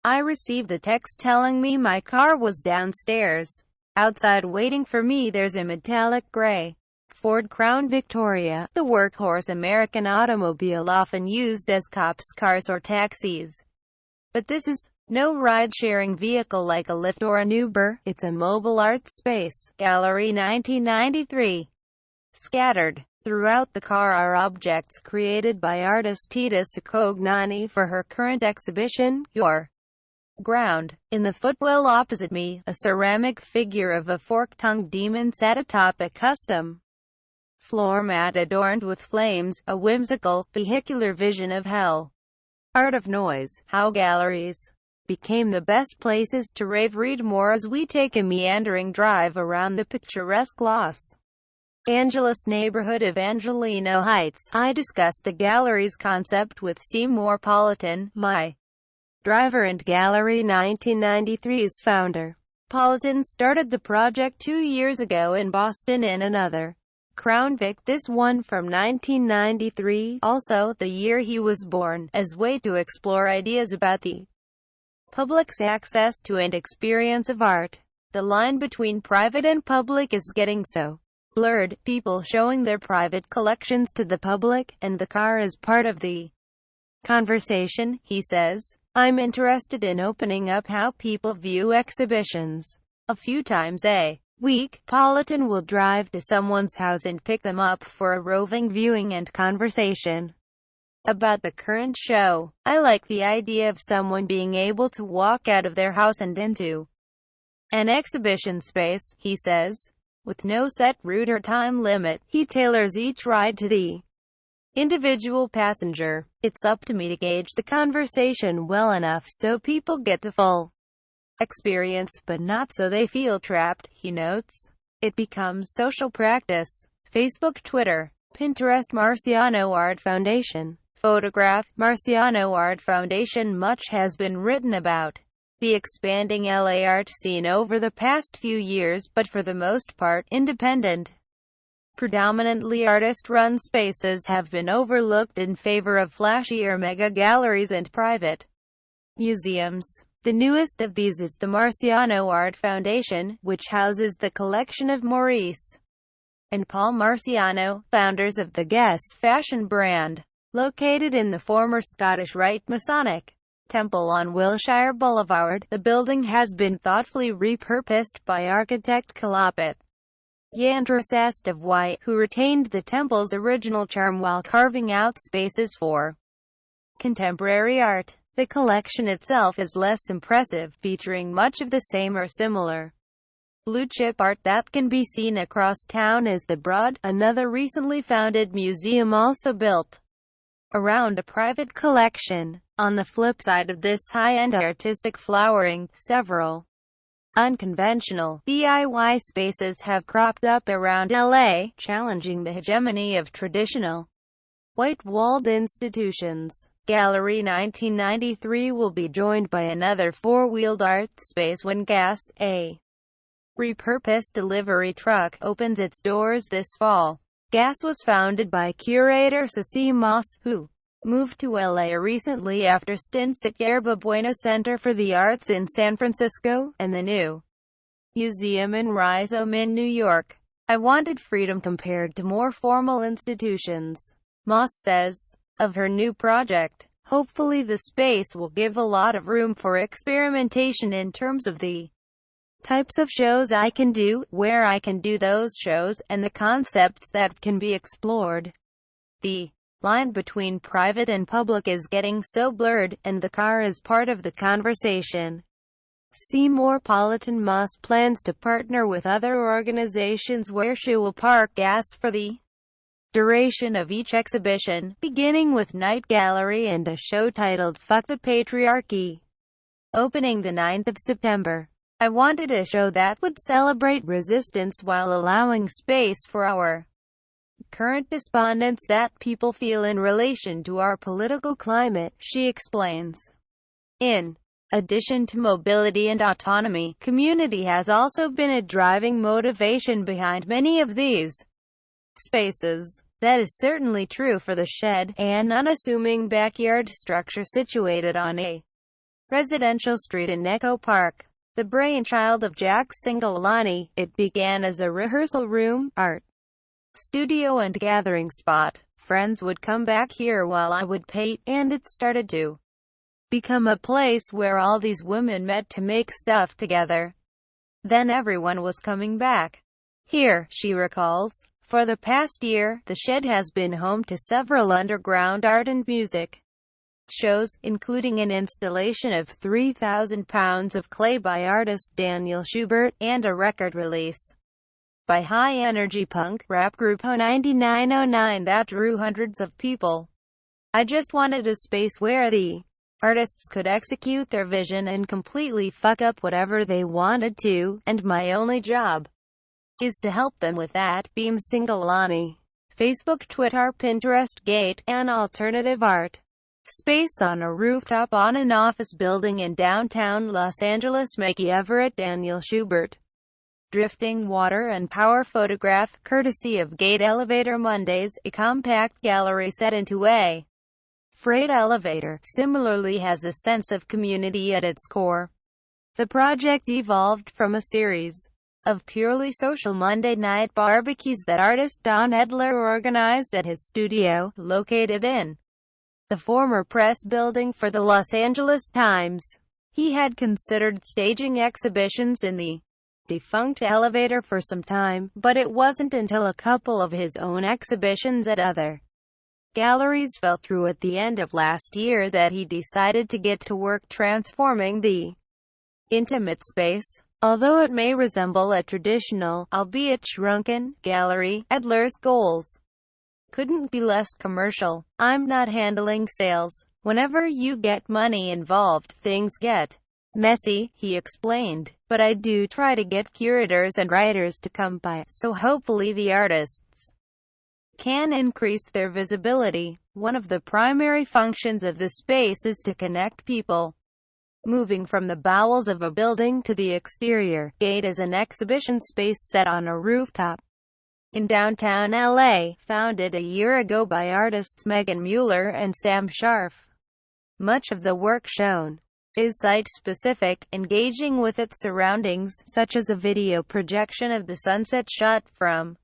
I received the text telling me my car was downstairs. Outside waiting for me there's a metallic gray Ford Crown Victoria, the workhorse American automobile often used as cops' cars or taxis. But this is no ride-sharing vehicle like a Lyft or an Uber, it's a mobile art space. Gallery 1993. Scattered throughout the car are objects created by artist Tita Sukognani for her current exhibition, Your Ground. In the footwell opposite me, a ceramic figure of a fork-tongued demon sat atop a custom floor mat adorned with flames, a whimsical, vehicular vision of hell. Art of Noise, How Galleries Became the Best Places to Rave. Read more as we take a meandering drive around the picturesque Los Angeles neighborhood of Angelino Heights. I discussed the gallery's concept with Seymour Politan, my driver and Gallery 1993's founder. Politan started the project 2 years ago in Boston in another Crown Vic, this one from 1993, also the year he was born, as way to explore ideas about the public's access to and experience of art. The line between private and public is getting so blurred, people showing their private collections to the public, and the car is part of the conversation, he says. I'm interested in opening up how people view exhibitions. A few times a week, Politan will drive to someone's house and pick them up for a roving viewing and conversation about the current show. I like the idea of someone being able to walk out of their house and into an exhibition space, he says. With no set route or time limit, he tailors each ride to the individual passenger. It's up to me to gauge the conversation well enough so people get the full experience, but not so they feel trapped, he notes. It becomes social practice. Facebook, Twitter, Pinterest. Marciano Art Foundation. Photograph, Marciano Art Foundation. Much has been written about the expanding LA art scene over the past few years, but for the most part, independent, predominantly artist-run spaces have been overlooked in favor of flashier mega galleries and private museums. The newest of these is the Marciano Art Foundation, which houses the collection of Maurice and Paul Marciano, founders of the Guess fashion brand. Located in the former Scottish Rite Masonic Temple on Wilshire Boulevard, the building has been thoughtfully repurposed by architect Kalapit Yandrasast of Y, who retained the temple's original charm while carving out spaces for contemporary art. The collection itself is less impressive, featuring much of the same or similar blue-chip art that can be seen across town as the Broad, another recently founded museum also built around a private collection. On the flip side of this high-end artistic flowering, several unconventional DIY spaces have cropped up around LA, challenging the hegemony of traditional white-walled institutions. Gallery 1993 will be joined by another four-wheeled art space when Gas, a repurposed delivery truck, opens its doors this fall. Gas was founded by curator Ceci Moss, who moved to LA recently after stints at Yerba Buena Center for the Arts in San Francisco, and the new museum in Rhizome in New York. I wanted freedom compared to more formal institutions, Moss says. Of her new project, hopefully the space will give a lot of room for experimentation in terms of the types of shows I can do, where I can do those shows, and the concepts that can be explored. The line between private and public is getting so blurred, and the car is part of the conversation. Seymour Politan Moss plans to partner with other organizations where she will park Gas for the duration of each exhibition, beginning with Night Gallery and a show titled Fuck the Patriarchy, opening the 9th of September. I wanted a show that would celebrate resistance while allowing space for our current despondence that people feel in relation to our political climate, she explains. In addition to mobility and autonomy, community has also been a driving motivation behind many of these spaces. That is certainly true for the Shed, an unassuming backyard structure situated on a residential street in Echo Park. The brainchild of Jack Cingolani, it began as a rehearsal room, art studio and gathering spot. Friends would come back here while I would paint, and it started to become a place where all these women met to make stuff together. Then everyone was coming back here, she recalls. For the past year, the shed has been home to several underground art and music shows, including an installation of 3,000 pounds of clay by artist Daniel Schubert, and a record release by high-energy punk rap group O9909 that drew hundreds of people. I just wanted a space where the artists could execute their vision and completely fuck up whatever they wanted to, and my only job is to help them with that, beams Cingolani. Facebook, Twitter, Pinterest, Gate, an alternative art space on a rooftop on an office building in downtown Los Angeles. Mickey Everett, Daniel Schubert. Drifting Water and Power photograph, courtesy of Gate. Elevator Mondays, a compact gallery set into a freight elevator, similarly has a sense of community at its core. The project evolved from a series of purely social Monday night barbecues that artist Don Edler organized at his studio, located in the former press building for the Los Angeles Times. He had considered staging exhibitions in the defunct elevator for some time, but it wasn't until a couple of his own exhibitions at other galleries fell through at the end of last year that he decided to get to work transforming the intimate space. Although it may resemble a traditional, albeit shrunken, gallery, Edler's goals couldn't be less commercial. I'm not handling sales. Whenever you get money involved, things get messy, he explained. But I do try to get curators and writers to come by, so hopefully the artists can increase their visibility. One of the primary functions of the space is to connect people moving from the bowels of a building to the exterior. Gate is an exhibition space set on a rooftop in downtown LA, founded a year ago by artists Megan Mueller and Sam Scharf. Much of the work shown is site-specific, engaging with its surroundings, such as a video projection of the sunset shot from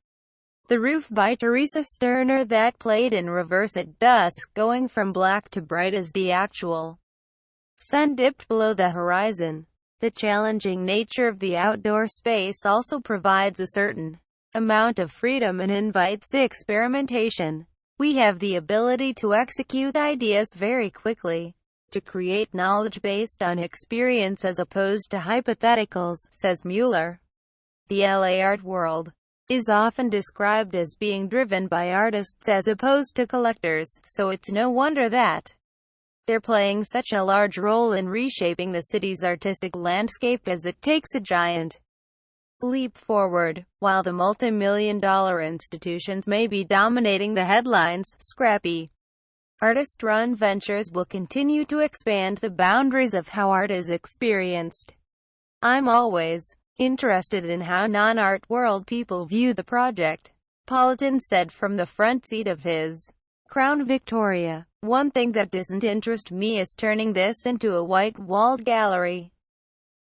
the roof by Teresa Sterner that played in reverse at dusk, going from black to bright as the actual sun dipped below the horizon. The challenging nature of the outdoor space also provides a certain amount of freedom and invites experimentation. We have the ability to execute ideas very quickly, to create knowledge based on experience as opposed to hypotheticals, says Mueller. The LA art world is often described as being driven by artists as opposed to collectors, so it's no wonder that they're playing such a large role in reshaping the city's artistic landscape as it takes a giant leap forward. While the multi-million-dollar institutions may be dominating the headlines, scrappy, artist-run ventures will continue to expand the boundaries of how art is experienced. I'm always interested in how non-art world people view the project, Politan said from the front seat of his Crown Victoria. One thing that doesn't interest me is turning this into a white-walled gallery.